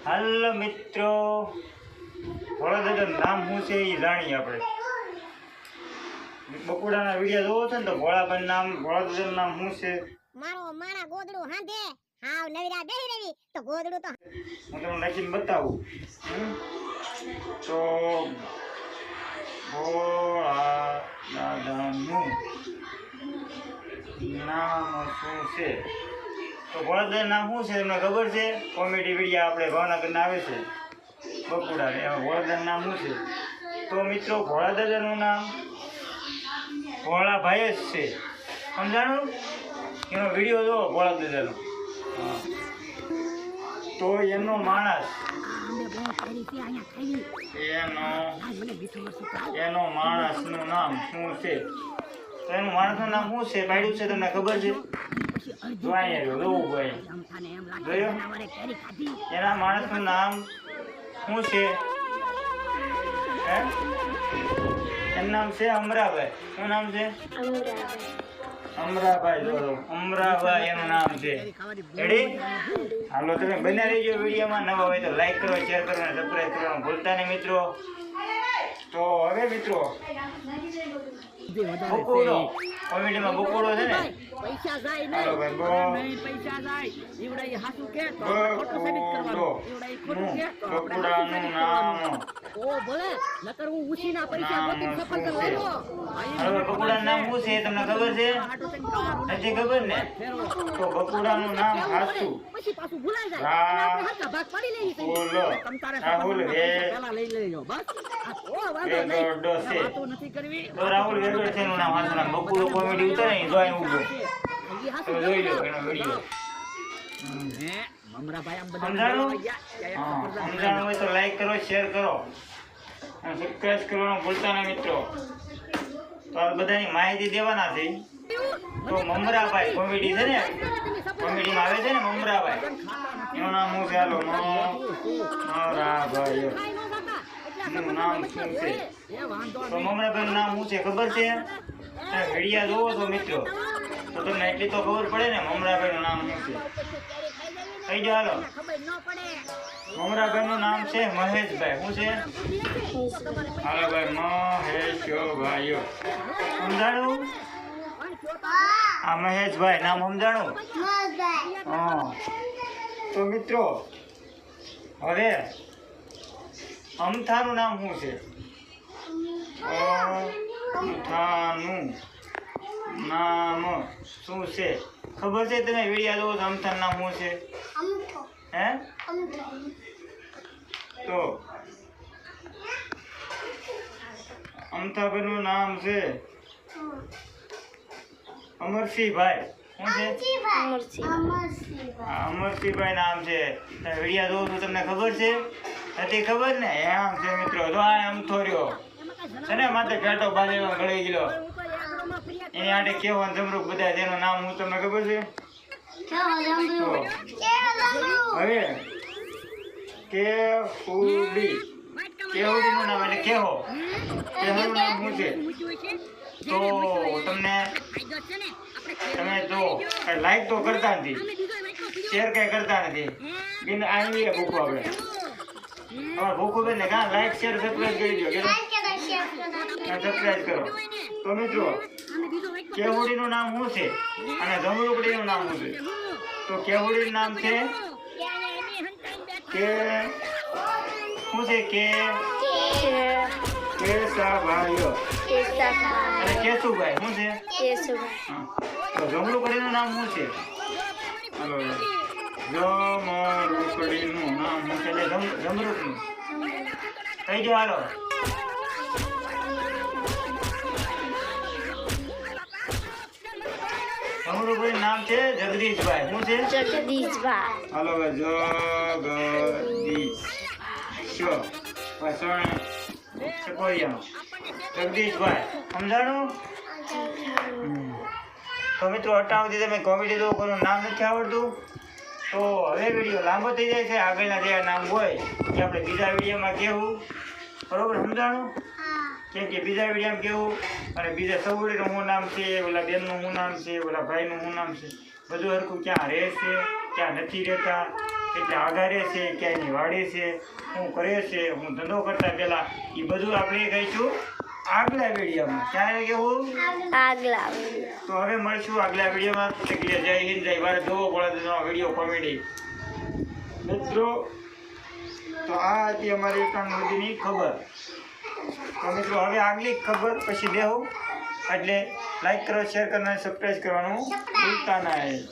હાલો મિત્રો, ભોળાદાદાનું નામ શું છે એ જાણીએ આપણે. બકુડાના વિડીયો જોવો છો ને તો ભોળાદાદાનું નામ શું છે? મારો મારા ગોદડું હાંધે હાવ નવીરા બેહી રેવી તો ગોદડું તો હું તમને લખીને બતાવું. તો ભોળાદાદાનું નામ શું છે? તો ભોળાદાદાનું નામ શું છે તમને ખબર છે? કોમેડી વિડીયો આપણે ભાવનગરના આવે છે બકુડા, એમાં ભોળાદાદાનું નામ શું છે? તો મિત્રો ભોળાદાદાનું નામ ભોળાભાઈ જ છે, સમજાણું? એનો વિડીયો જો ભોળાદાદાનો. તો એનો માણસ એનો માણસનું નામ શું છે? તો એનું માણસનું નામ શું છે પાડ્યું છે તમને ખબર છે? જોયું? એના માણસનું નામ શું છે? એનું નામ છે અમરાભાઈ. શું નામ છે? અમરાભાઈ. જો અમરાભાઈ એનું નામ છે. રેડી? હાલો તમે બન્યા રહેજો વિડીયોમાં. નવા હોય તો લાઈક કરો, શેર કરો અને સબસ્ક્રાઈબ કરવાનું ભૂલતા નહીં મિત્રો. તો હવે મિત્રો બકુડો કોમેડીમાં બકુડો છે ને, પૈસા જાય હાલો ભાઈ પૈસા જાય ઈવડા ઈ હાસુ કે તો બકુડો બકુડાનું નામ ઓ ભલે નકર હું ઉછીના પૈસા ગોતીને સફરજન લઈ લો. હવે બકુડાનું નામ શું છે તમને ખબર છે? નથી ખબર ને? તો બકુડાનું નામ હાસુ પછી પાછું ભૂલાઈ જાય આપણે હરકા ભાગ પાડી લેવી છે. તમ તારે રાહુલ પેલા લઈ લેજો બસ. ઓ વાંધો નહીં, વાતો નથી કરવી. તો રાહુલ વેગડ છે એનું નામ હાસુ. નામ બકુડો કોમેડી ઉતારે ને જોઈ ઊભો તો જોઈ લો એનો વિડીયો. મમરાભાઈ આમ સમજાણું? સમજાણું હોય તો લાઈક કરો, શેર કરો અને સબસ્ક્રાઈબ કરવાનું ભૂલતા નહીં મિત્રો. તો આ બધાની માહિતી દેવાના છે. તો મમરાભાઈ કોમેડી છે ને, કોમેડીમાં આવે છે ને મમરાભાઈ, એનું નામ શું છે? હાલો મમરાભાઈ નું નામ શું છે? તો મમરાભાઈનું નામ શું છે ખબર છે? વિડીયા જોવો છો મિત્રો તો તમને એટલી તો ખબર પડે ને મમરાભાઈનું નામ શું છે. થઈ ગયો? હાલો મમરાભાઈનું નામ છે મહેશભાઈ. શું છે? હાલો ભાઈ મહેશભાઈ. સમજાણું? આ મહેશભાઈ નામ સમજાણું? હા. તો મિત્રો હવે અમથાનું નામ શું છે? અમથાનું નામ શું છે ખબર છે? તમે વિડીયો જોવો તો અમથાનું નામ શું છે? હે? તો અમથાભાઈનું નામ છે અમરસિંહભાઈ. શું છે? અમરસિંહભાઈ નામ છે. વિડીયો જોવો તો તમને ખબર છે? નથી ખબર ને? એમ છે મિત્રો. જો આ અમથો રહ્યો છે ને, માથે ઘાટો બાંધેલો ગળી ગયેલો, એની આડે કેવો જમરૂક બધા, તેનું નામ હું તમને ખબર છે? હવે કેહુડી, કેહુડીનું નામ એટલે કેહો, કેહોનું નામ શું છે? તો તમે જો લાઈક તો કરતા નથી, શેર કઈ કરતા નથી. બિન આવી ભૂખું આપણે તમારે ભૂખું બેન ને કાં લાઈક શેર સબસ્ક્રાઈબ કરી દો. સબસ્ક્રાઈબ કરો. તો મિત્રો કેહુડીનું નામ શું છે અને જમરૂકડીનું નામ શું છે? તો કેહુડીનું નામ છે કે શું છે? કે કેશાભાઈ અને કેશુભાઈ. શું છે? તો જમરૂકડીનું નામ શું છે? હાલો જમરૂકડીનું નામ શું છે? એટલે જમરૂકનું. થઈ ગયો? હાલો જમરૂકડીનું નામ છે જગદીશભાઈ. શું છે? જગદીશભાઈ. હાલો જગદીશ જગદીશભાઈ. સમજાણું? તો મિત્રો અટાણુંથી તમે કોમેડી જો કોઈનું નામ નથી આવડતું તો હવે વિડીયો લાંબો થઈ જાય છે. આગળના જે નામ હોય એ આપણે બીજા વિડીયોમાં કહેવું, બરોબર? સમજાણું? કેમ કે બીજા વિડીયોમાં કહેવું અને બીજા સૌડીનું શું નામ છે, ઓલા બેનનું શું નામ છે, ઓલા ભાઈનું શું નામ છે, બધું હરખું ક્યાં રહે છે, ક્યાં નથી રહેતા એટલે આઘારે છે ક્યાંયની વાડી છે શું કરે છે હું ધંધો કરતા પહેલાં એ બધું આપણે કહીશું આગલા વિડીયોમાં. ક્યારે કેવું? તો હવે મળશું આગલા વિડીયોમાં. એટલે જય હિન્દ જય ભારત. જોવો પડે વિડીયો કોમેડી મિત્રો. તો આ હતી અમારી ત્રણ મોદીની ખબર. તો મિત્રો હવે આગલી ખબર પછી દેવું એટલે લાઈક કરો, શેર કરો અને સબસ્ક્રાઈબ કરવાનું ભૂલતા નહીં.